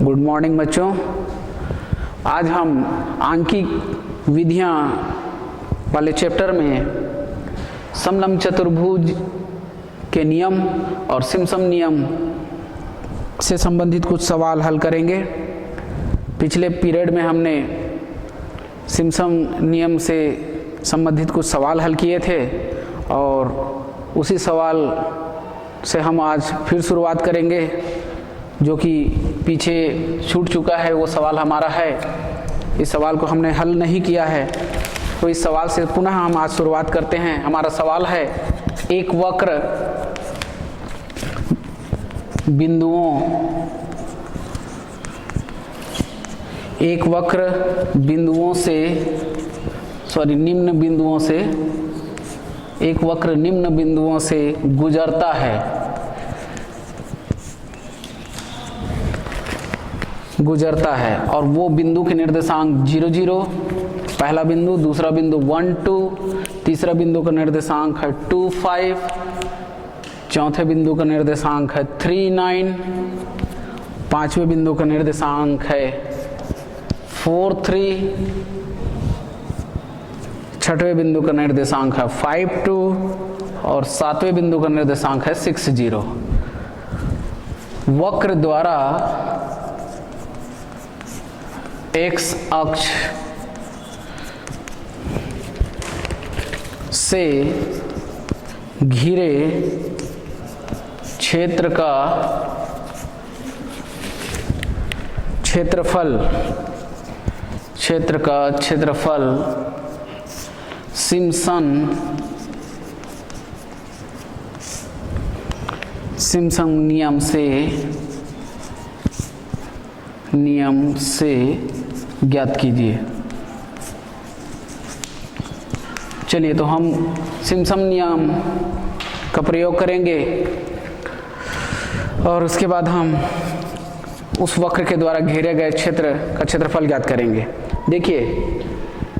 Good morning बच्चों। आज हम आंकिक विधियां वाले चैप्टर में समलंब चतुर्भुज के नियम और सिम्पसन नियम से संबंधित कुछ सवाल हल करेंगे। पिछले पीरियड में हमने सिम्पसन नियम से संबंधित कुछ सवाल हल किए थे और उसी सवाल से हम आज फिर शुरुआत करेंगे, जो कि पीछे छूट चुका है। वो सवाल हमारा है, इस सवाल को हमने हल नहीं किया है, तो इस सवाल से पुनः हम आज शुरुआत करते हैं। हमारा सवाल है, एक वक्र निम्न बिंदुओं से गुजरता है और वो बिंदु के निर्देशांक 0 0, पहला बिंदु, दूसरा बिंदु 1 2, तीसरा बिंदु का निर्देशांक है 2 5, चौथे बिंदु का निर्देशांक है 3 9, पांचवें बिंदु का निर्देशांक है 4 3, छठवें बिंदु का निर्देशांक है 5 2 और सातवें बिंदु का निर्देशांक है 6 0। वक्र द्वारा एक्स अक्ष से घिरे क्षेत्र का क्षेत्रफल सिम्पसन नियम से ज्ञात कीजिए। चलिए, तो हम सिम्पसन नियम का प्रयोग करेंगे और उसके बाद हम उस वक्र के द्वारा घेरे गए क्षेत्र का क्षेत्रफल ज्ञात करेंगे। देखिए,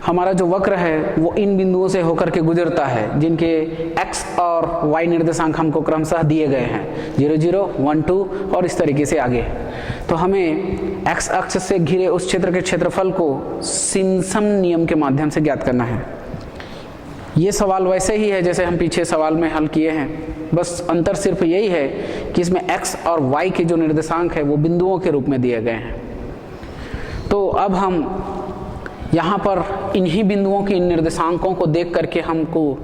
हमारा जो वक्र है वो इन बिंदुओं से होकर के गुजरता है, जिनके x और y निर्देशांक हमको क्रमशः दिए गए हैं, 0 0 1 2 और इस तरीके से आगे। तो हमें x अक्ष से घिरे उस क्षेत्र के क्षेत्रफल को सिम्पसन नियम के माध्यम से ज्ञात करना है। ये सवाल वैसे ही है जैसे हम पीछे सवाल में हल किए हैं, बस अंतर सिर्फ यही है कि इसमें x और y के जो निर्देशांक है वो बिंदुओं के रूप में दिए गए हैं। तो अब हम यहाँ पर इन्हीं बिंदुओं के इन निर्देशांकों को देख करके हमको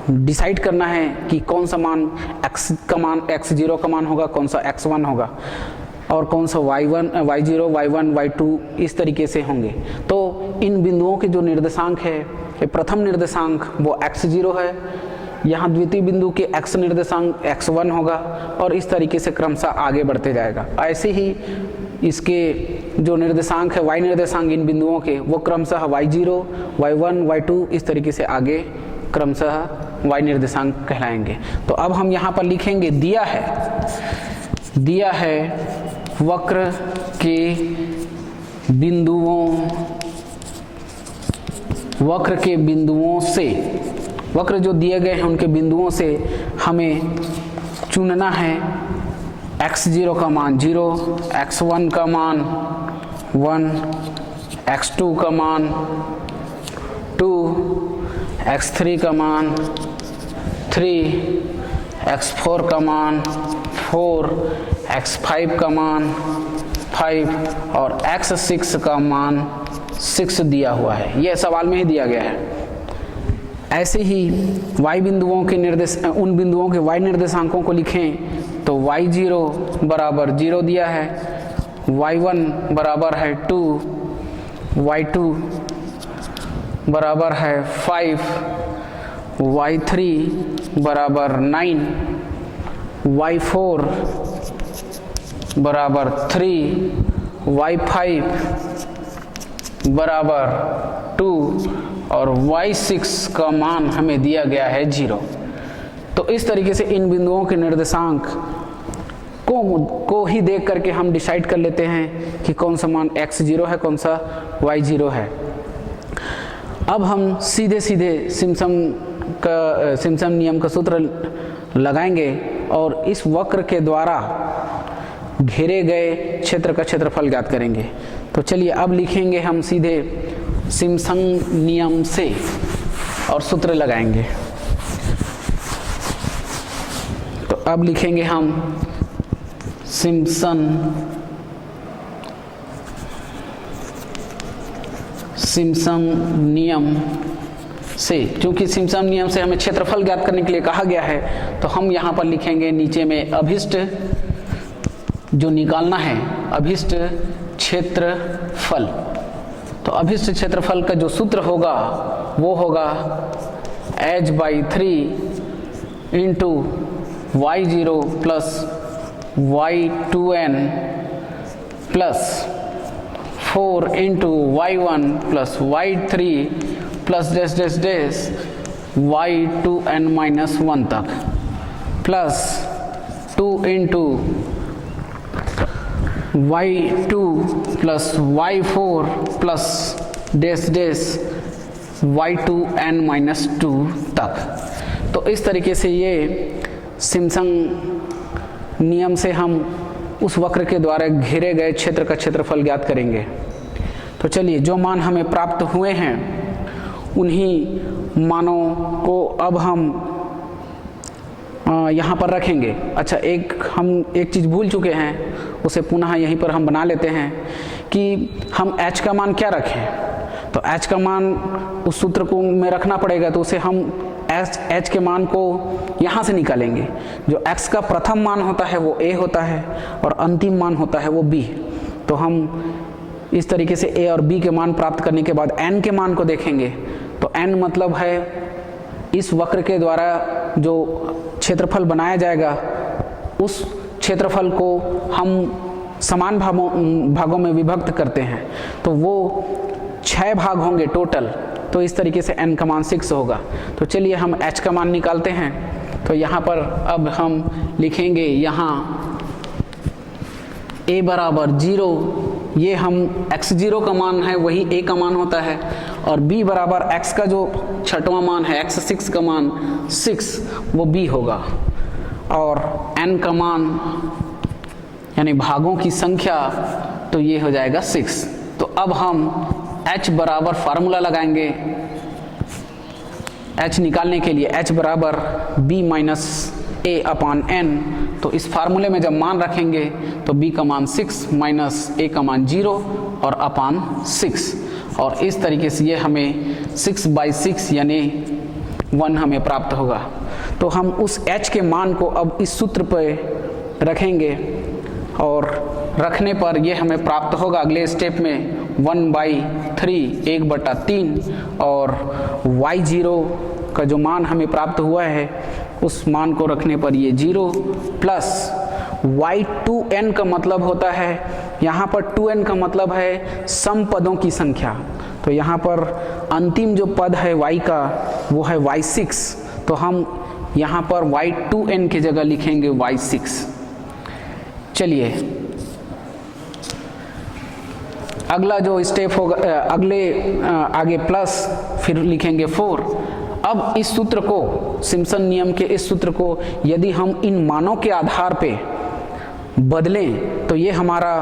डिसाइड करना है कि कौन सा मान x0 का मान होगा, कौन सा x1 होगा और कौन सा y1 y0 y1 y2 इस तरीके से होंगे। तो इन बिंदुओं के जो निर्देशांक है, ये प्रथम निर्देशांक वो x0 है, यहाँ द्वितीय बिंदु के x निर्देशांक x1 होगा और इस तरीके से क्रमशः आगे बढ़ते जाएगा। ऐसे ही इसके जो निर्देशांक है y निर्देशांक इन बिंदुओं के, वो क्रमशः y0 y1 y2 इस तरीके से आगे क्रमशः y निर्देशांक कहलाएंगे। तो अब हम यहाँ पर लिखेंगे, दिया है वक्र के बिंदुओं से, वक्र जो दिए गए हैं उनके बिंदुओं से हमें चुनना है x0 का मान 0, x1 का मान 1, x2 का मान 2, x3 का मान 3, x4 का मान 4, x5 का मान 5 और x6 का मान 6 दिया हुआ है। यह सवाल में ही दिया गया है। ऐसे ही y बिंदुओं के उन बिंदुओं के y निर्देशांकों को लिखें तो y0 बराबर 0 दिया है, y1 बराबर है 2, y2 बराबर है 5, y3 बराबर 9, y4 बराबर 3, y5 बराबर 2 और y6 का मान हमें दिया गया है 0। तो इस तरीके से इन बिंदुओं के निर्देशांक को ही देख करके हम डिसाइड कर लेते हैं कि कौन सा मान x0 है, कौन सा y0 है। अब हम सीधे सिम्पसन नियम का सूत्र लगाएंगे और इस वक्र के द्वारा घेरे गए क्षेत्र का क्षेत्रफल ज्ञात करेंगे। तो चलिए अब लिखेंगे हम सीधे सिम्पसन नियम से और सूत्र लगाएंगे। तो अब लिखेंगे हम सिम्पसन नियम से, क्योंकि सिम्पसन नियम से हमें क्षेत्रफल ज्ञात करने के लिए कहा गया है, तो हम यहाँ पर लिखेंगे नीचे में अभिष्ट जो निकालना है, अभिष्ट क्षेत्रफल। तो अभिष्ट क्षेत्रफल का जो सूत्र होगा वो होगा h/3 into y0 plus y2n plus 4 into y1 plus y3 plus dash dash dash y2n minus 1 तक plus 2 into y2 plus y4 plus dash dash y2n minus 2 तक। तो इस तरीके से ये सिम्पसन नियम से हम उस वक्र के द्वारा घेरे गए क्षेत्र का क्षेत्रफल ज्ञात करेंगे। तो चलिए जो मान हमें प्राप्त हुए हैं उन्हीं मानों को अब हम यहाँ पर रखेंगे। अच्छा, हम एक चीज़ भूल चुके हैं, उसे पुनः यहीं पर हम बना लेते हैं कि हम h का मान क्या रखें। तो h का मान उस सूत्र को में रखना पड़ेगा, तो उसे हम h के मान को यहाँ से निकालेंगे। जो x का प्रथम मान होता है वो a होता है और अंतिम मान होता है वो b। तो हम इस तरीके से a और b के मान प्राप्त करने के बाद n के मान को देखेंगे। तो n मतलब है इस वक्र के द्वारा जो क्षेत्रफल बनाया जाएगा उस क्षेत्रफल को हम समान भागों में विभक्त करते हैं, तो वो 6 भाग होंगे टोटल। तो इस तरीके से n का मान 6 होगा। तो चलिए हम h का मान निकालते हैं। तो यहाँ पर अब हम लिखेंगे यहाँ a बराबर 0, ये हम x0 का मान है वही a का मान होता है, और b बराबर x का जो छठवां मान है x6 का मान 6 वो b होगा, और n का मान यानी भागों की संख्या तो ये हो जाएगा 6। तो अब हम h बराबर फार्मूला लगाएंगे h निकालने के लिए, h बराबर b minus a upon n। तो इस फार्मूले में जब मान रखेंगे तो b का मान 6 माइनस a का मान 0 और अपान 6, और इस तरीके से ये हमें 6/6 यानी 1 हमें प्राप्त होगा। तो हम उस h के मान को अब इस सूत्र पर रखेंगे, और रखने पर ये हमें प्राप्त होगा अगले स्टेप में 1/3 1/3, और y0 का जो मान हमें प्राप्त हुआ है उस मान को रखने पर ये 0 प्लस y2n का मतलब होता है, यहाँ पर 2n का मतलब है सम पदों की संख्या। तो यहाँ पर अंतिम जो पद है y का वो है y6, तो हम यहाँ पर y2n की जगह लिखेंगे y6। चलिए अगला जो स्टेप होगा, आगे प्लस फिर लिखेंगे 4। अब इस सूत्र को, सिम्पसन नियम के इस सूत्र को यदि हम इन मानों के आधार पे बदलें तो ये हमारा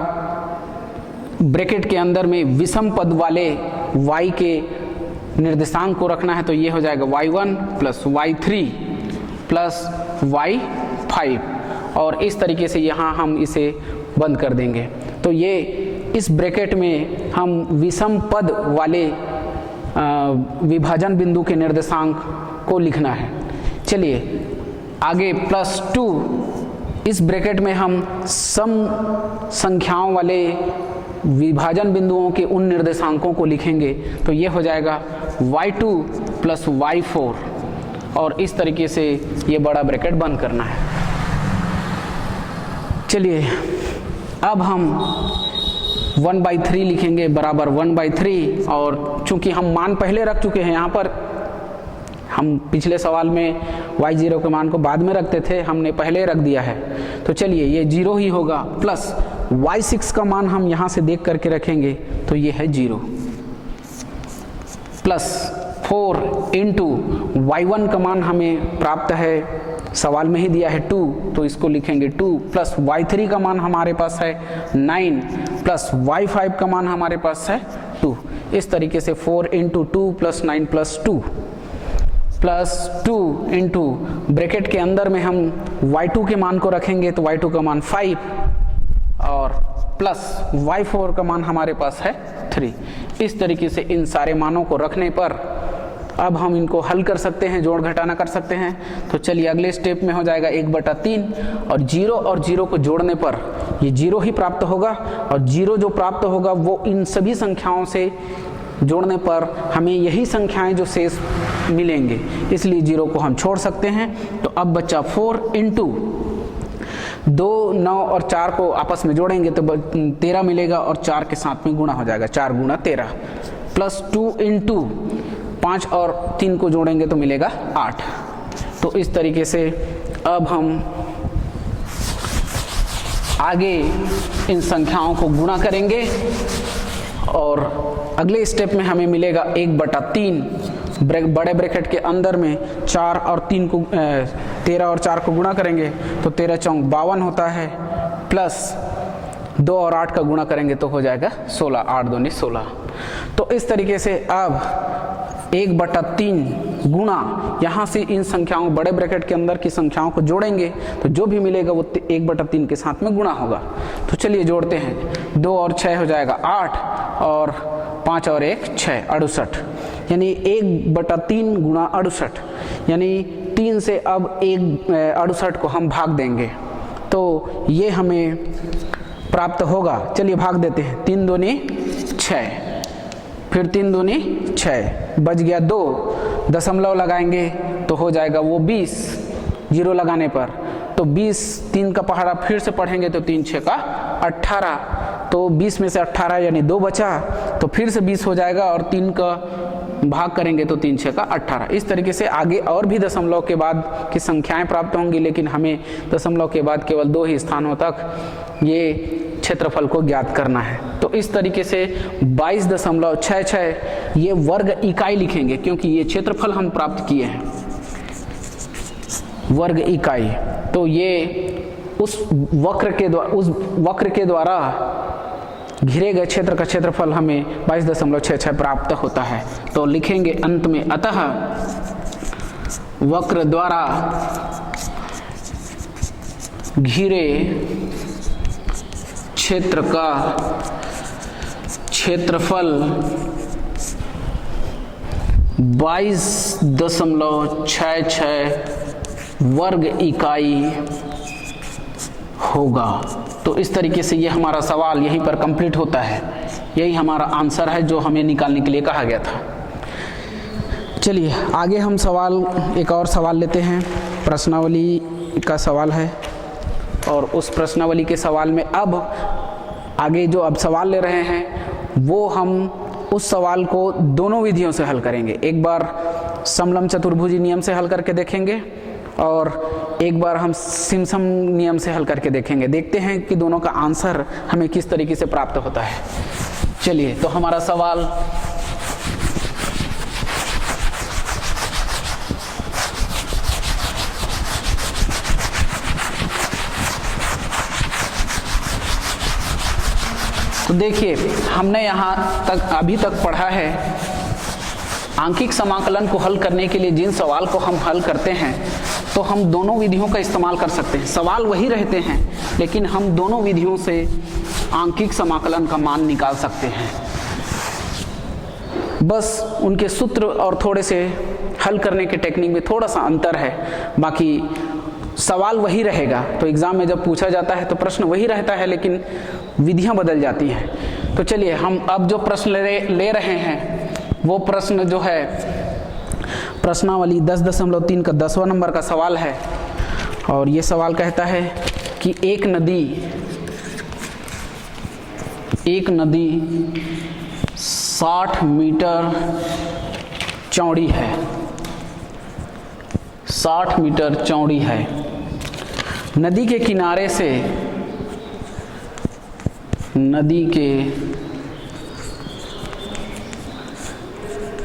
ब्रैकेट के अंदर में विषम पद वाले y के निर्देशांक को रखना है। तो ये हो जाएगा y1 plus y3 plus y5, और इस तरीके से यहाँ हम इसे बंद कर देंगे। तो ये इस ब्रैकेट में हम विषम पद वाले विभाजन बिंदु के निर्देशांक को लिखना है। चलिए आगे +2, इस ब्रैकेट में हम सम संख्याओं वाले विभाजन बिंदुओं के उन निर्देशांकों को लिखेंगे। तो ये हो जाएगा y2 प्लस y4, और इस तरीके से ये बड़ा ब्रैकेट बंद करना है। चलिए अब हम 1/3 लिखेंगे बराबर 1/3, और चूंकि हम मान पहले रख चुके हैं, यहाँ पर हम पिछले सवाल में y0 के मान को बाद में रखते थे, हमने पहले रख दिया है। तो चलिए ये 0 ही होगा, प्लस y6 का मान हम यहाँ से देख करके रखेंगे, तो ये है 0 प्लस 4 इंटू y1 का मान हमें प्राप्त है, सवाल में ही दिया है 2, तो इसको लिखेंगे 2 प्लस y3 का मान हमारे पास है 9 प्लस y5 का मान हमारे पास है 2। इस तरीके से 4 into 2 plus 9 plus 2 plus 2 into bracket के अंदर में हम y2 के मान को रखेंगे तो y2 का मान 5 और प्लस y4 का मान हमारे पास है 3। इस तरीके से इन सारे मानों को रखने पर अब हम इनको हल कर सकते हैं, जोड़ घटाना कर सकते हैं। तो चलिए अगले स्टेप में हो जाएगा 1/3 और 0 को जोड़ने पर ये 0 ही प्राप्त होगा और 0 जो प्राप्त होगा वो इन सभी संख्याओं से जोड़ने पर हमें यही संख्याएं जो शेष मिलेंगे, इसलिए 0 को हम छोड़ सकते हैं। तो अब बच्चा 4 इंटू 2, 9 और 4 को आपस में जोड़ेंगे तो 13 मिलेगा और 4 के साथ में गुणा हो जाएगा, 4 गुणा 13 प्लस 2 इंटू 5 और 3 को जोड़ेंगे तो मिलेगा 8। तो इस तरीके से अब हम आगे इन संख्याओं को गुणा करेंगे और अगले स्टेप में हमें मिलेगा 1/3 बड़े ब्रैकेट के अंदर में 4 और 3 को 13 और 4 को गुणा करेंगे तो 13 चौक 52 होता है, प्लस 2 और 8 का गुणा करेंगे तो हो जाएगा 16, 8 दूनी 16। तो इस तरीके से अब 1/3 गुणा यहाँ से इन संख्याओं बड़े ब्रैकेट के अंदर की संख्याओं को जोड़ेंगे तो जो भी मिलेगा वो 1/3 के साथ में गुणा होगा। तो चलिए जोड़ते हैं, 2 और 6 हो जाएगा 8 और 5 और 1 6, 68 यानी 1/3 गुणा 68 यानी 3 से अब 68 को हम भाग देंगे तो ये हमें प्राप्त होगा। चलिए भाग देते हैं, 3 दूनी 6, फिर 3 दूनी 6, बच गया 2, दशमलव लगाएंगे तो हो जाएगा वो 20, 0 लगाने पर तो 20, 3 का पहाड़ा फिर से पढ़ेंगे तो 3 6 का 18, तो 20 में से 18 यानी 2 बचा तो फिर से 20 हो जाएगा और 3 का भाग करेंगे तो 3 6 का 18। इस तरीके से आगे और भी दशमलव के बाद की संख्याएं प्राप्त होंगी, लेकिन हमें दशमलव के बाद केवल 2 ही स्थानों तक ये क्षेत्रफल को ज्ञात करना है। तो इस तरीके से 22.66 ये वर्ग इकाई लिखेंगे क्योंकि ये क्षेत्रफल हम प्राप्त किए हैं वर्ग इकाई। तो ये उस वक्र के द्वारा घिरे गए क्षेत्र का क्षेत्रफल हमें 22.66 प्राप्त होता है। तो लिखेंगे अंत में, अतः वक्र द्वारा घिरे क्षेत्र का क्षेत्रफल 22.66 वर्ग इकाई होगा। तो इस तरीके से ये हमारा सवाल यहीं पर कंप्लीट होता है। यही हमारा आंसर है जो हमें निकालने के लिए कहा गया था। चलिए आगे हम एक और सवाल लेते हैं, प्रश्नावली का सवाल है और उस प्रश्नावली के सवाल में अब आगे जो अब सवाल ले रहे हैं वो हम उस सवाल को दोनों विधियों से हल करेंगे। एक बार समलंब चतुर्भुजी नियम से हल करके देखेंगे और एक बार हम सिम्पसन नियम से हल करके देखेंगे। देखते हैं कि दोनों का आंसर हमें किस तरीके से प्राप्त होता है। चलिए तो हमारा सवाल तो देखिए, हमने यहाँ तक अभी तक पढ़ा है आंकिक समाकलन को हल करने के लिए जिन सवाल को हम हल करते हैं तो हम दोनों विधियों का इस्तेमाल कर सकते हैं। सवाल वही रहते हैं लेकिन हम दोनों विधियों से आंकिक समाकलन का मान निकाल सकते हैं। बस उनके सूत्र और थोड़े से हल करने के टेक्निक में थोड़ा सा अंतर है, बाकी सवाल वही रहेगा। तो एग्जाम में जब पूछा जाता है तो प्रश्न वही रहता है लेकिन विधियां बदल जाती हैं। तो चलिए हम अब जो प्रश्न ले रहे हैं वो प्रश्न जो है प्रश्नावली 10.3 का 10वां नंबर का सवाल है और ये सवाल कहता है कि एक नदी 60 मीटर चौड़ी है, 60 मीटर चौड़ी है। नदी के किनारे से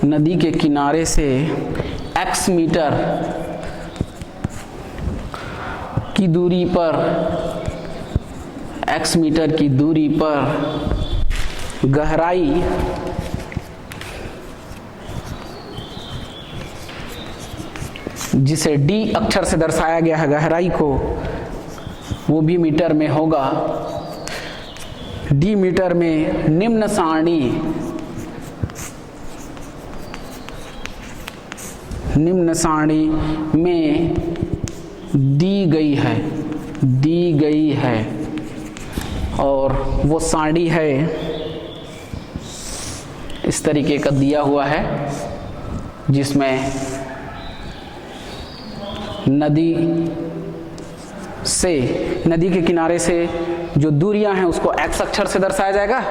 नदी के किनारे से x मीटर की दूरी पर, x मीटर की दूरी पर गहराई जिसे d अक्षर से दर्शाया गया है गहराई को, वो भी मीटर में होगा। d मीटर में निम्न सारणी में दी गई है और वो सारणी है इस तरीके का दिया हुआ है, जिसमें नदी के किनारे से जो दूरियां हैं उसको x अक्षर से दर्शाया जाएगा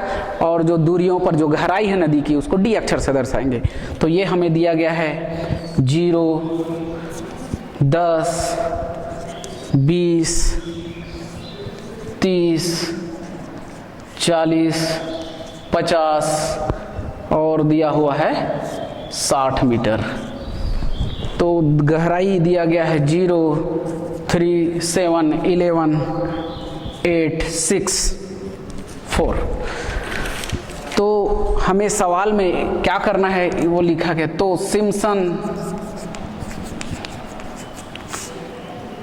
और जो दूरियों पर जो गहराई है नदी की उसको d अक्षर से दर्शाएंगे। तो ये हमें दिया गया है 0, 10, 20, 30, 40, 50 और दिया हुआ है 60 मीटर। तो गहराई दिया गया है 0, 3, 7, 11, 8, 6, 4। तो हमें सवाल में क्या करना है वो लिखा गया। तो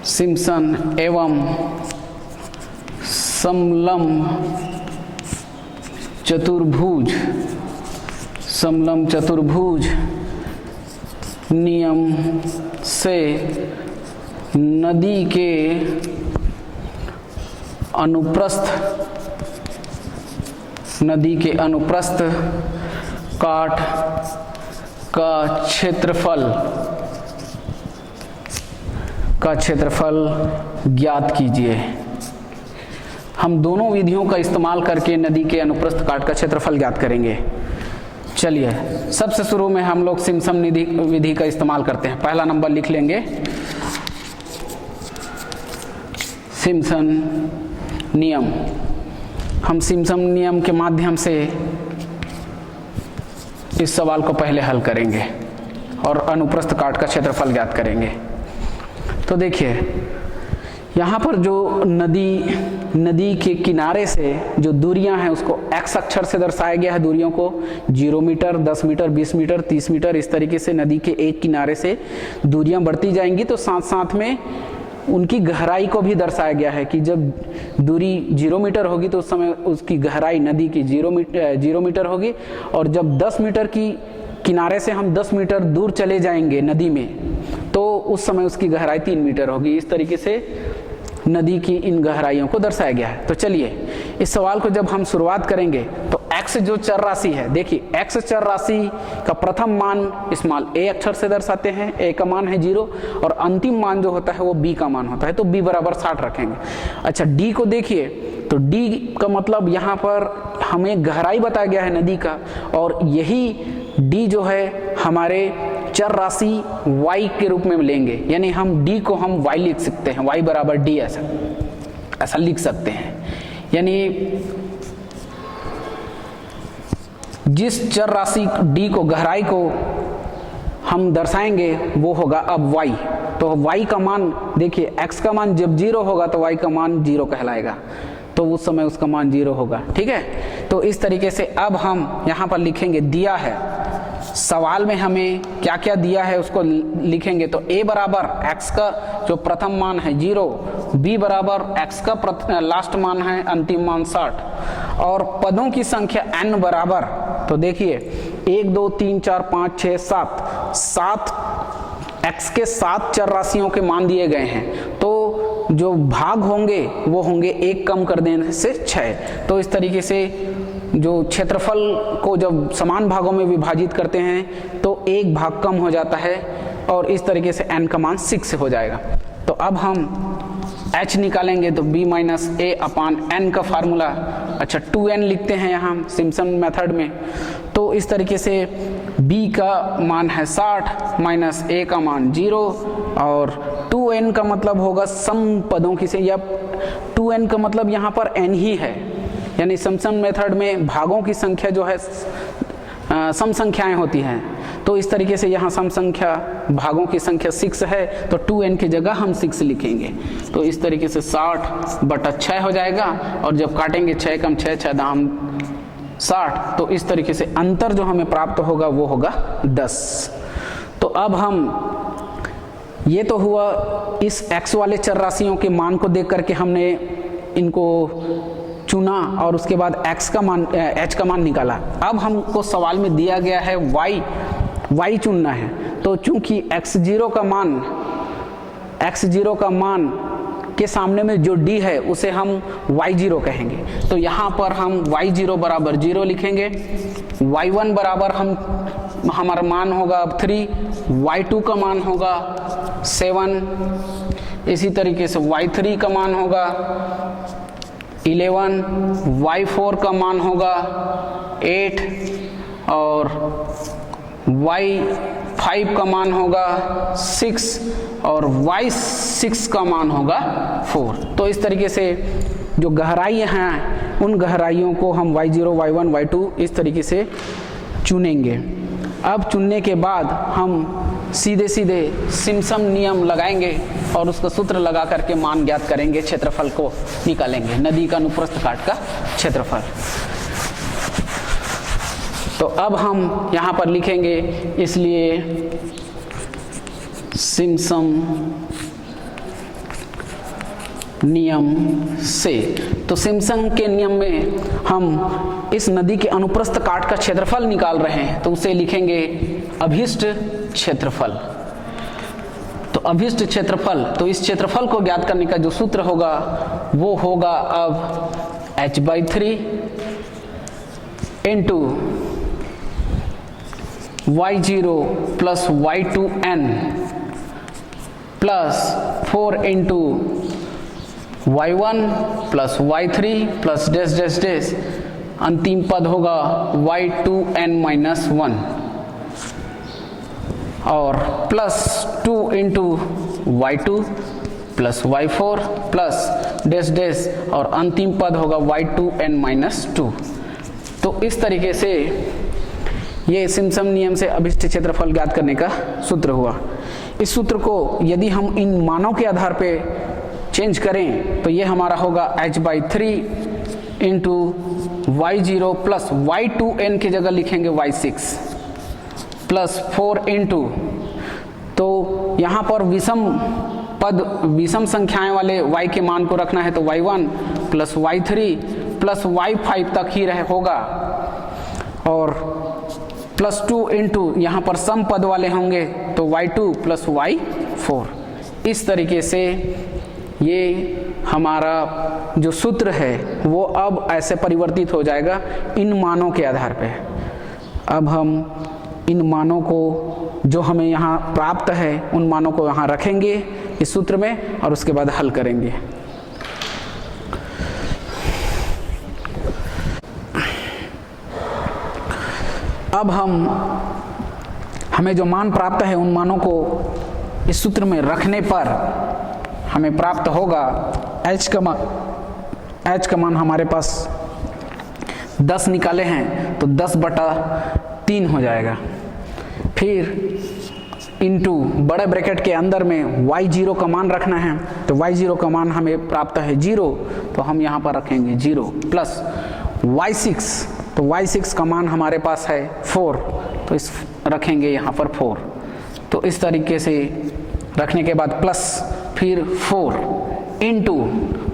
सिम्पसन एवं समलंब चतुर्भुज नियम से नदी के अनुप्रस्थ काट का क्षेत्रफल ज्ञात कीजिए। हम दोनों विधियों का इस्तेमाल करके नदी के अनुप्रस्थ काट का क्षेत्रफल ज्ञात करेंगे। चलिए, सबसे शुरू में हम लोग सिम्पसन विधि का इस्तेमाल करते हैं। पहला नंबर लिख लेंगे सिम्पसन नियम। हम सिम्पसन नियम के माध्यम से इस सवाल को पहले हल करेंगे और अनुप्रस्थ काट का क्षेत्रफल ज्ञात करेंगे। तो देखिए, यहाँ पर जो नदी के किनारे से जो दूरियां हैं उसको x अक्षर से दर्शाया गया है। दूरियों को 0 मीटर, 10 मीटर, 20 मीटर, 30 मीटर, इस तरीके से नदी के एक किनारे से दूरियां बढ़ती जाएंगी। तो साथ साथ में उनकी गहराई को भी दर्शाया गया है कि जब दूरी 0 मीटर होगी तो उस समय उसकी गहराई नदी की 0 मीटर होगी, और जब 10 मीटर की किनारे से हम 10 मीटर दूर चले जाएंगे नदी में तो उस समय उसकी गहराई 3 मीटर होगी। इस तरीके से नदी की इन गहराइयों को दर्शाया गया है। तो चलिए, इस सवाल को जब हम शुरुआत करेंगे तो x जो चर राशि है, देखिए x चर राशि का प्रथम मान स्मॉल a अक्षर से दर्शाते हैं। a का मान है 0 और अंतिम मान जो होता है वो b का मान होता है। तो b बराबर 60 रखेंगे। अच्छा, d को देखिए, तो d का मतलब यहाँ पर हमें गहराई बताया गया है नदी का, और यही d जो है हमारे चर राशि y के रूप में लेंगे, यानी हम d को हम y लिख सकते हैं, y बराबर d ऐसा लिख सकते हैं। यानी जिस चर राशि d को, गहराई को हम दर्शाएंगे वो होगा अब y। तो y का मान देखिए, x का मान जब 0 होगा तो y का मान 0 कहलाएगा, तो उस समय उसका मान 0 होगा। ठीक है, तो इस तरीके से अब हम यहाँ पर लिखेंगे, दिया है सवाल में हमें क्या क्या दिया है उसको लिखेंगे। तो a बराबर x का जो प्रथम मान है 0, b बराबर x का लास्ट मान है अंतिम मान 60, और पदों की संख्या n बराबर, तो देखिए 1, 2, 3, 4, 5, 6, 7 x के 7 चर राशियों के मान दिए गए हैं। तो जो भाग होंगे वो होंगे 1 कम कर देने से 6। तो इस तरीके से जो क्षेत्रफल को जब समान भागों में विभाजित करते हैं तो 1 भाग कम हो जाता है, और इस तरीके से n का मान 6 हो जाएगा। तो अब हम h निकालेंगे, तो b minus a upon n का फार्मूला, अच्छा 2n लिखते हैं यहाँ सिम्पसन मेथड में। तो इस तरीके से b का मान है 60 माइनस a का मान 0, और 2n का मतलब होगा सम पदों की से, या 2n का मतलब यहाँ पर n ही है, यानी सिम्पसन मेथड में भागों की संख्या जो है सम संख्याएं होती हैं। तो इस तरीके से यहाँ सम संख्या भागों की संख्या 6 है तो 2n की जगह हम 6 लिखेंगे। तो इस तरीके से 60/6 हो जाएगा और जब काटेंगे 6 कम 6 6 दाम 60, तो इस तरीके से अंतर जो हमें प्राप्त होगा वो होगा 10। तो अब हम ये तो हुआ इस x वाले चर राशियों के मान को देख करके हमने इनको चुना और उसके बाद h का मान निकाला। अब हमको सवाल में दिया गया है y चुनना है, तो चूंकि x0 का मान के सामने में जो d है उसे हम y0 कहेंगे। तो यहाँ पर हम y0 बराबर 0 लिखेंगे, y1 बराबर हमारा मान होगा अब 3, y2 का मान होगा 7, इसी तरीके से y3 का मान होगा 11, y4 का मान होगा 8 और y5 का मान होगा 6 और y6 का मान होगा 4। तो इस तरीके से जो गहराई हैं उन गहराइयों को हम y0, y1, y2 इस तरीके से चुनेंगे। अब चुनने के बाद हम सीधे सिम्पसन नियम लगाएंगे और उसका सूत्र लगा करके मान ज्ञात करेंगे, क्षेत्रफल को निकालेंगे, नदी का अनुप्रस्थ काट का क्षेत्रफल। तो अब हम यहाँ पर लिखेंगे, इसलिए सिम्पसन नियम से, तो सिम्पसन के नियम में हम इस नदी के अनुप्रस्थ काट का क्षेत्रफल निकाल रहे हैं, तो उसे लिखेंगे अभिष्ट क्षेत्रफल। तो अभिष्ट क्षेत्रफल, तो इस क्षेत्रफल को ज्ञात करने का जो सूत्र होगा वो होगा अब h/3 into y0 plus y2n plus 4 into y1 plus y3 plus dash dash dash, अंतिम पद होगा y2n माइनस 1 और plus 2 into y2 plus y4 plus dash dash और अंतिम पद होगा y2n माइनस 2। तो इस तरीके से ये सिम्पसन नियम से अभिष्ट क्षेत्रफल ज्ञात करने का सूत्र हुआ। इस सूत्र को यदि हम इन मानों के आधार पे चेंज करें तो ये हमारा होगा h/3 into y0 plus y2n की जगह लिखेंगे y6 प्लस 4 इंटू, तो यहाँ पर विषम संख्याएं वाले y के मान को रखना है तो y1 plus y3 plus y5 तक ही होगा और प्लस 2 इंटू यहाँ पर सम पद वाले होंगे तो y2 प्लस y4। इस तरीके से ये हमारा जो सूत्र है वो अब ऐसे परिवर्तित हो जाएगा इन मानों के आधार पे। अब हम इन मानों को जो हमें यहाँ प्राप्त है उन मानों को यहाँ रखेंगे इस सूत्र में और उसके बाद हल करेंगे। अब हमें जो मान प्राप्त है उन मानों को इस सूत्र में रखने पर हमें प्राप्त होगा h का मान हमारे पास 10 निकाले हैं तो 10/3 हो जाएगा। फिर इंटू बड़े ब्रैकेट के अंदर में y0 का मान रखना है तो y0 का मान हमें प्राप्त है 0, तो हम यहाँ पर रखेंगे 0 प्लस y6, तो y6 का मान हमारे पास है 4, तो इस रखेंगे यहाँ पर 4। तो इस तरीके से रखने के बाद प्लस फिर 4 इंटू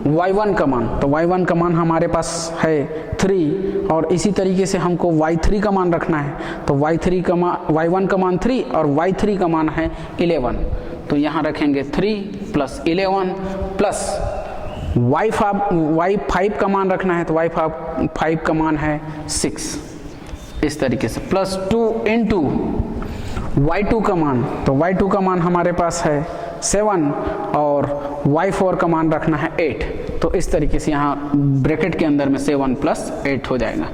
y1 का मान, तो y1 का मान हमारे पास है 3 और इसी तरीके से हमको y3 का मान रखना है तो y1 का मान 3 और y3 का मान है 11, तो यहाँ रखेंगे 3 प्लस 11 प्लस y5 का मान रखना है तो y5 का मान है 6, इस तरीके से प्लस 2 इंटू y2 का मान, तो y2 का मान हमारे पास है 7 और y4 का मान रखना है 8, तो इस तरीके से यहाँ ब्रैकेट के अंदर में 7 प्लस 8 हो जाएगा।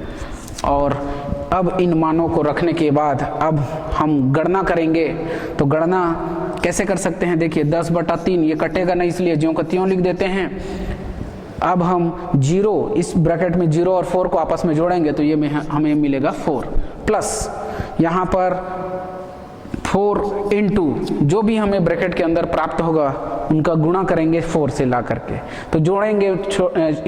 और अब इन मानों को रखने के बाद अब हम गणना करेंगे, तो गणना कैसे कर सकते हैं, देखिए 10/3 ये कटेगा नहीं इसलिए ज्यों का त्यों लिख देते हैं। अब हम 0 इस ब्रैकेट में 0 और 4 को आपस में जोड़ेंगे तो ये हमें मिलेगा 4 प्लस यहाँ पर 4 इंटू जो भी हमें ब्रैकेट के अंदर प्राप्त होगा उनका गुणा करेंगे 4 से ला करके, तो जोड़ेंगे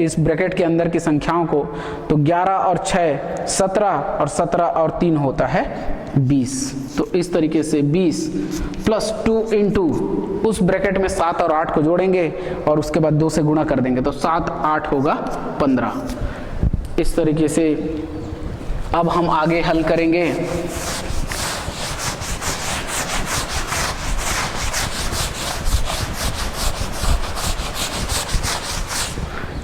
इस ब्रैकेट के अंदर की संख्याओं को, तो 11 और 6 17 और 17 और 3 होता है 20। तो इस तरीके से 20 प्लस 2 इंटू उस ब्रैकेट में 7 और 8 को जोड़ेंगे और उसके बाद 2 से गुणा कर देंगे, तो 7 8 होगा 15। इस तरीके से अब हम आगे हल करेंगे।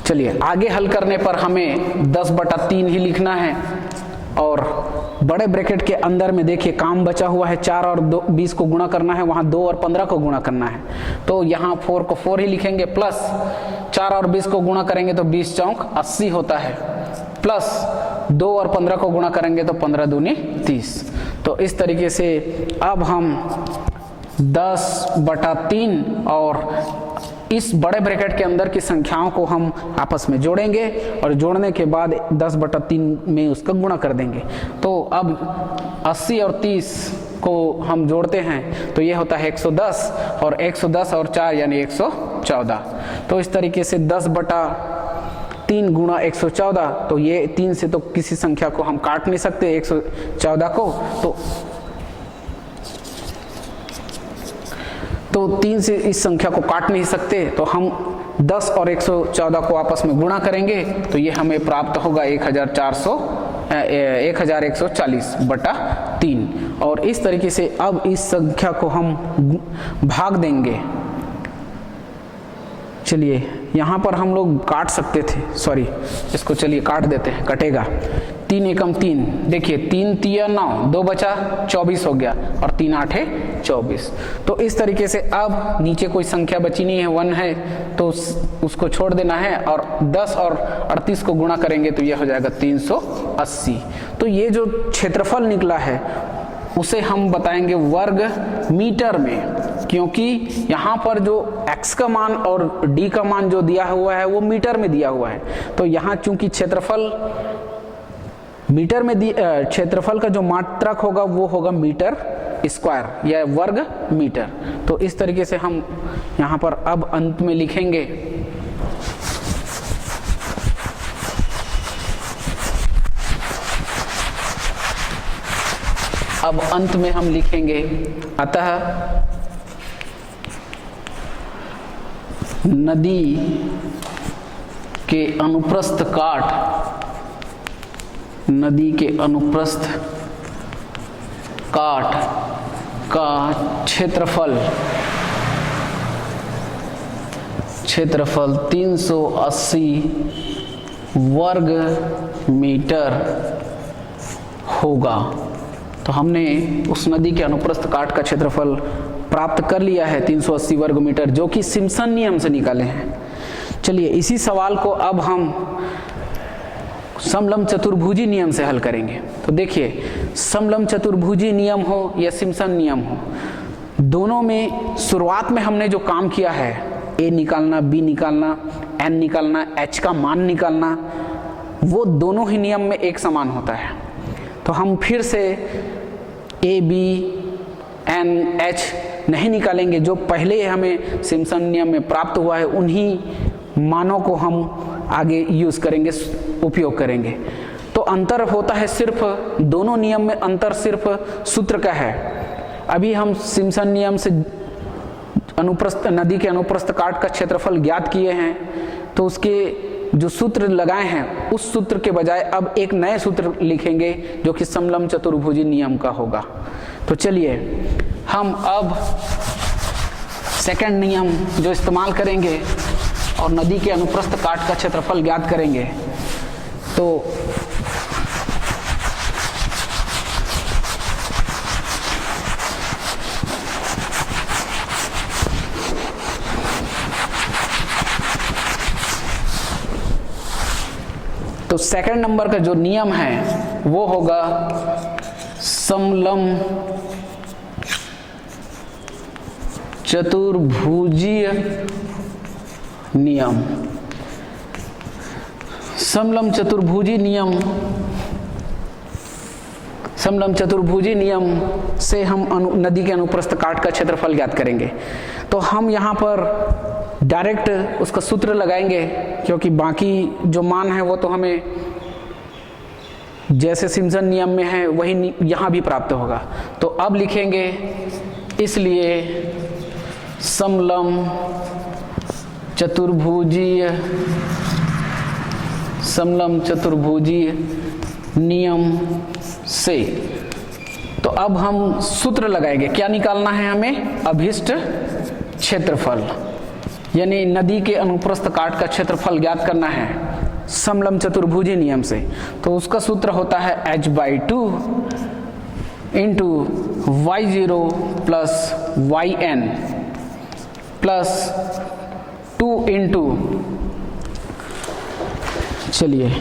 चलिए आगे हल करने पर हमें 10/3 ही लिखना है और बड़े ब्रैकेट के अंदर में देखिए काम बचा हुआ है, 4 और 20 को गुणा करना है, वहां 2 और 15 को गुणा करना है, तो यहाँ 4 को 4 ही लिखेंगे, प्लस 4 और 20 को गुणा करेंगे तो 20 चौक 80 होता है, प्लस 2 और 15 को गुणा करेंगे तो 15 दूनी 30। तो इस तरीके से अब हम 10/3 और इस बड़े ब्रैकेट के अंदर की संख्याओं को हम आपस में जोड़ेंगे और जोड़ने के बाद 10/3 में उसका गुणा कर देंगे। तो अब 80 और 30 को हम जोड़ते हैं तो ये होता है 110 और 110 और 4 यानी 114। तो इस तरीके से 10/3 गुणा 114, तो ये 3 से तो किसी संख्या को हम काट नहीं सकते 114 को, तो 3 से इस संख्या को काट नहीं सकते, तो हम 10 और 114 को आपस में गुणा करेंगे तो ये हमें प्राप्त होगा 1140/3 और इस तरीके से अब इस संख्या को हम भाग देंगे। चलिए यहाँ पर हम लोग काट सकते थे, सॉरी इसको चलिए काट देते हैं, कटेगा 3 एकम 3, देखिए 3 तिया 9, 2 बचा 24 हो गया और 3 8 24। तो इस तरीके से अब नीचे कोई संख्या बची नहीं है, 1 है तो उसको छोड़ देना है और 10 और 38 को गुणा करेंगे तो यह हो जाएगा 380। तो ये जो क्षेत्रफल निकला है उसे हम बताएंगे वर्ग मीटर में, क्योंकि यहाँ पर जो x का मान और d का मान जो दिया हुआ है वो मीटर में दिया हुआ है, तो यहाँ चूंकि क्षेत्रफल मीटर में क्षेत्रफल का जो मात्रक होगा वो होगा मीटर स्क्वायर या वर्ग मीटर। तो इस तरीके से हम यहाँ पर अब अंत में लिखेंगे अतः नदी के अनुप्रस्थ काट का क्षेत्रफल 380 वर्ग मीटर होगा। तो हमने उस नदी के अनुप्रस्थ काट का क्षेत्रफल प्राप्त कर लिया है 380 वर्ग मीटर, जो कि सिम्पसन नियम से निकाले हैं। चलिए इसी सवाल को अब हम समलंब चतुर्भुजी नियम से हल करेंगे। तो देखिए समलंब चतुर्भुजी नियम हो या सिम्पसन नियम हो, दोनों में शुरुआत में हमने जो काम किया है a निकालना, b निकालना, n निकालना, h का मान निकालना, वो दोनों ही नियम में एक समान होता है। तो हम फिर से a b n h नहीं निकालेंगे, जो पहले हमें सिम्पसन नियम में प्राप्त हुआ है उन्हीं मानों को हम आगे यूज करेंगे, उपयोग करेंगे। तो अंतर होता है सिर्फ, दोनों नियम में अंतर सिर्फ सूत्र का है। अभी हम सिम्पसन नियम से नदी के अनुप्रस्थ काट का क्षेत्रफल ज्ञात किए हैं, तो उसके जो सूत्र लगाए हैं उस सूत्र के बजाय अब एक नए सूत्र लिखेंगे जो कि समलंब चतुर्भुजी नियम का होगा। तो चलिए हम अब सेकंड नियम जो इस्तेमाल करेंगे और नदी के अनुप्रस्थ काट का क्षेत्रफल ज्ञात करेंगे। तो सेकंड नंबर का जो नियम है वो होगा समलंब चतुर्भुजीय नियम। समलंब चतुर्भुजी नियम समलंब चतुर्भुजी नियम से हम नदी के अनुप्रस्थ काट का क्षेत्रफल ज्ञात करेंगे। तो हम यहाँ पर डायरेक्ट उसका सूत्र लगाएंगे, क्योंकि बाकी जो मान है वो तो हमें जैसे सिम्पसन नियम में है वही यहाँ भी प्राप्त होगा। तो अब लिखेंगे, इसलिए समलंब चतुर्भुजीय नियम से। तो अब हम सूत्र लगाएंगे, क्या निकालना है हमें? अभिष्ट क्षेत्रफल, यानी नदी के अनुप्रस्थ काट का क्षेत्रफल ज्ञात करना है समलंब चतुर्भुजी नियम से। तो उसका सूत्र होता है h/2 into y0 plus yn plus 2 into, चलिए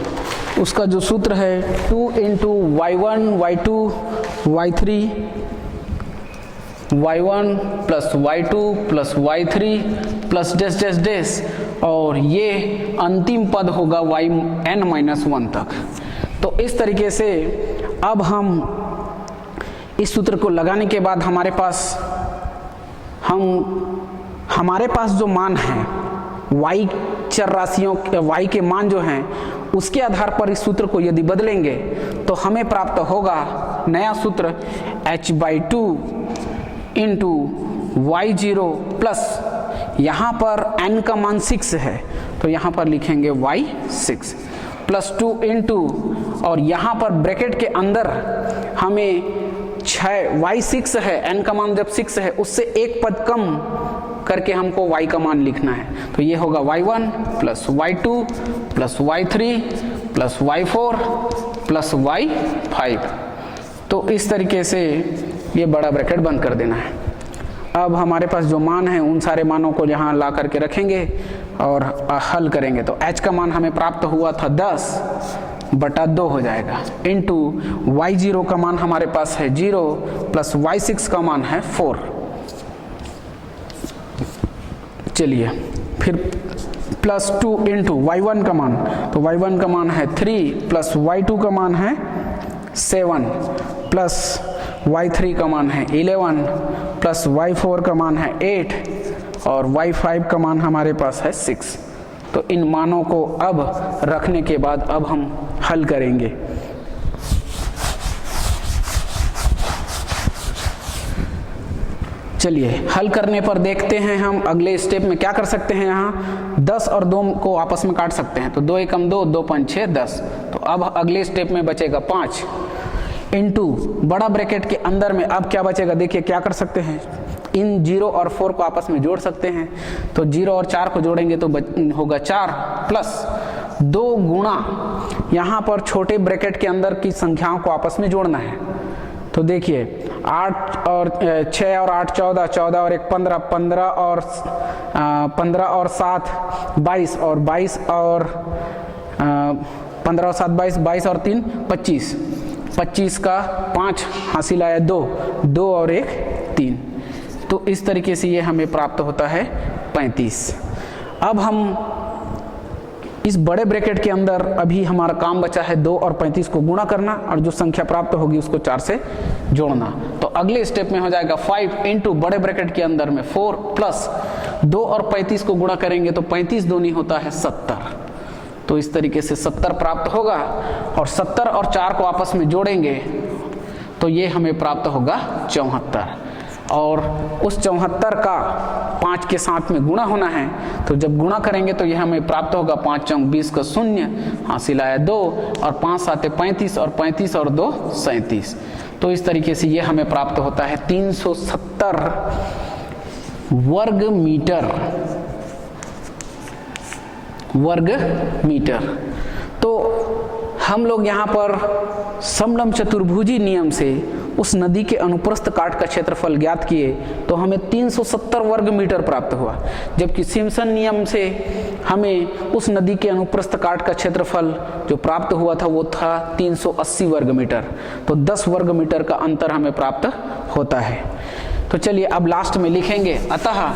उसका जो सूत्र है 2 into y1 y2 y3 y1 plus y2 plus y3 plus dash dash dash, और ये अंतिम पद होगा yn-1 तक। तो इस तरीके से अब हम इस सूत्र को लगाने के बाद हमारे पास जो मान है y चर राशियों y के मान जो हैं उसके आधार पर इस सूत्र को यदि बदलेंगे तो हमें प्राप्त होगा नया सूत्र h/2 इंटू y0 प्लस, यहाँ पर n का मान 6 है तो यहाँ पर लिखेंगे y6 प्लस 2 इंटू, और यहाँ पर ब्रैकेट के अंदर हमें 6 y6 है, n का मान जब 6 है उससे एक पद कम करके हमको y का मान लिखना है। तो ये होगा y1 plus y2 plus y3 plus y4 plus y5। तो इस तरीके से ये बड़ा ब्रैकेट बंद कर देना है। अब हमारे पास जो मान है उन सारे मानों को यहाँ ला करके रखेंगे और हल करेंगे। तो h का मान हमें प्राप्त हुआ था 10/2 हो जाएगा, इंटू y0 का मान हमारे पास है 0 प्लस y6 का मान है 4। चलिए फिर प्लस 2 इंटू y1 का मान, तो y1 का मान है 3 प्लस y2 का मान है 7 प्लस y3 का मान है 11 प्लस y4 का मान है 8 और y5 का मान हमारे पास है 6। तो इन मानों को अब रखने के बाद अब हम हल करेंगे। चलिए हल करने पर देखते हैं हम अगले स्टेप में क्या कर सकते हैं। यहाँ 10 और 2 को आपस में काट सकते हैं, तो 2 एकम 2, 2 पंच 6, 10। तो अब अगले स्टेप में बचेगा 5 इंटू बड़ा ब्रैकेट के अंदर में अब क्या बचेगा, देखिए क्या कर सकते हैं, इन 0 और 4 को आपस में जोड़ सकते हैं। तो 0 और 4 को जोड़ेंगे तो होगा 4 प्लस 2 गुणा, यहाँ पर छोटे ब्रैकेट के अंदर की संख्याओं को आपस में जोड़ना है। तो देखिए 8 और 6 और 8 14, 14 और 1 15, 15 और 7 22 और 22 और 15 और 7 22, 22 और 3 25, 25 का 5 हासिल आया 2, 2 और 1 3। तो इस तरीके से ये हमें प्राप्त होता है 35। अब हम इस बड़े ब्रैकेट के अंदर अभी हमारा काम बचा है 2 और 35 को गुणा करना और जो संख्या प्राप्त होगी उसको 4 से जोड़ना। तो अगले स्टेप में हो जाएगा 5 इंटू बड़े ब्रैकेट के अंदर में 4 प्लस 2 और 35 को गुणा करेंगे तो 35 दूनी होता है 70। तो इस तरीके से 70 प्राप्त होगा और 70 और 4 को आपस में जोड़ेंगे तो ये हमें प्राप्त होगा 74, और उस 74 का 5 के साथ में गुणा होना है। तो जब गुणा करेंगे तो यह हमें प्राप्त होगा 5 चौक 20 का 0 हासिल आया 2 और 5 साते 35 और 35 और 2 37। तो इस तरीके से यह हमें प्राप्त होता है 370 वर्ग मीटर। तो हम लोग यहाँ पर समलंब चतुर्भुजी नियम से उस नदी के अनुप्रस्थ काट का क्षेत्रफल ज्ञात किए तो हमें 370 वर्ग मीटर प्राप्त हुआ, जबकि सिम्पसन नियम से हमें उस नदी के अनुप्रस्थ काट का क्षेत्रफल जो प्राप्त हुआ था वो था 380 वर्ग मीटर। तो 10 वर्ग मीटर का अंतर हमें प्राप्त होता है। तो चलिए अब लास्ट में लिखेंगे अतः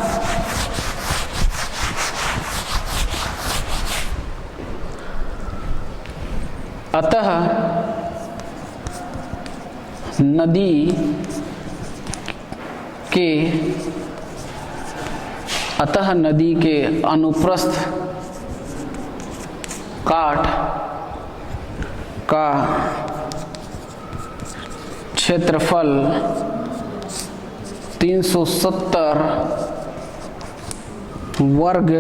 नदी के अतः नदी के अनुप्रस्थ काठ का क्षेत्रफल 370 वर्ग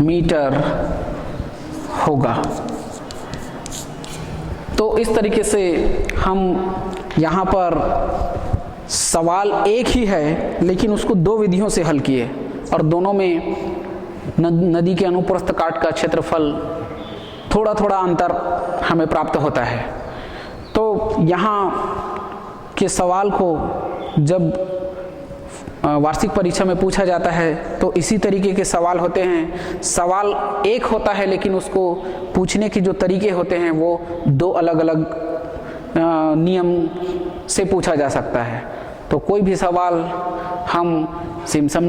मीटर होगा। तो इस तरीके से हम यहाँ पर सवाल एक ही है लेकिन उसको दो विधियों से हल किए और दोनों में नदी के अनुप्रस्थ काट का क्षेत्रफल थोड़ा थोड़ा अंतर हमें प्राप्त होता है। तो यहाँ के सवाल को जब वार्षिक परीक्षा में पूछा जाता है तो इसी तरीके के सवाल होते हैं। सवाल एक होता है लेकिन उसको पूछने के जो तरीके होते हैं वो दो अलग अलग नियम से पूछा जा सकता है। तो कोई भी सवाल हम सिम्पसन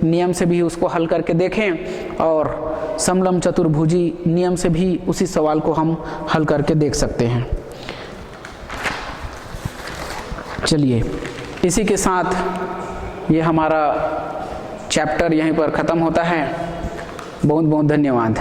नियम से भी उसको हल करके देखें और समलम चतुर्भुजी नियम से भी उसी सवाल को हम हल करके देख सकते हैं। चलिए, इसी के साथ ये हमारा चैप्टर यहीं पर ख़त्म होता है। बहुत बहुत धन्यवाद।